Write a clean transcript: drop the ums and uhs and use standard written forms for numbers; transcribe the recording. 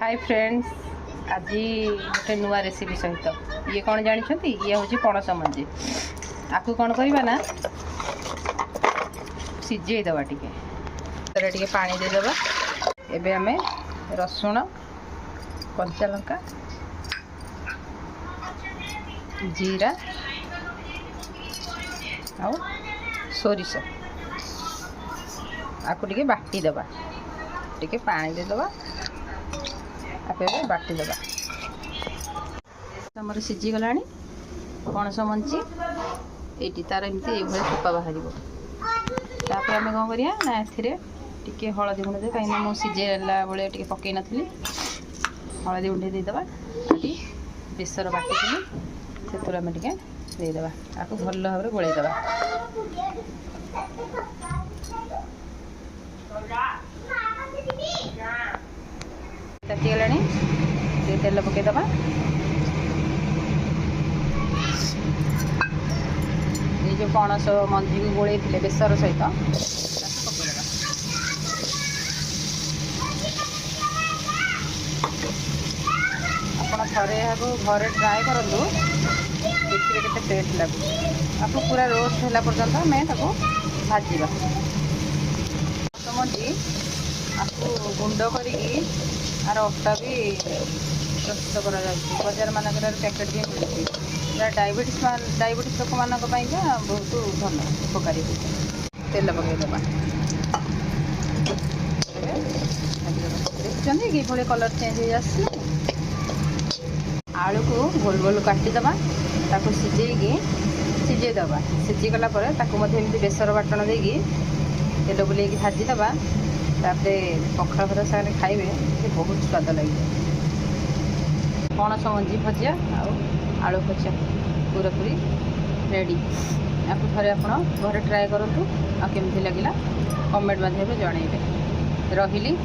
Hi friends, आज गोटे नुआ रेसिपी सहित ये कौन जानते ये हूँ पणस मंजी। आपको कौन करवा ना सीझे दबा टे पानी देदबा। एबे आमे रसुण कंचा लंका जीरा आ सोरिष आपको टे बाटी दबा। टे पानी देदबा आप बाटी दबा। आमर सीझी गला पणस मंची ये तार एमती ये चोपा बाहर। तापर आम कौन करिया ना ए हलदी गुंड दे कहीं मुझे सीझेला बेले टे पकई नी हलदी गुंड देदबा। बेसर बाटी से आम टे देदबा आपको भल भाव में गोलैदबा। तातीगला तेल पकईदबा। ये जो पणस मंजी को गोले बेसर सहित पकईदबा। आप थे घरे ट्राए करूँ देखिए के टेस्ट लगे। आपको पूरा रोस्ट होला पर्यंत आम भाजा मंजी आपको गुंड करी आर अटा भी प्रस्तुत कर बजार मानक पैकेट भी मिलती। डायबिटीज लोक मान बहुत भल उपकारी। तेल पकईदबा देखते कि भाई कलर चेंज हो आलू को गोल गोल काटिदबा ताको सीझेदबा। सीझीगला बेसर बाटन देगी तेल बुले भाजीदबा। तापर पखाल भात सागे खाइबे बहुत स्वाद लगे। पणस मंजी भजा आलू भजा पूरापूरी रेडी। आप थे आप घरे ट्राए करूँ आ केमती लगे कमेंट माध्यम जनइबे। रही।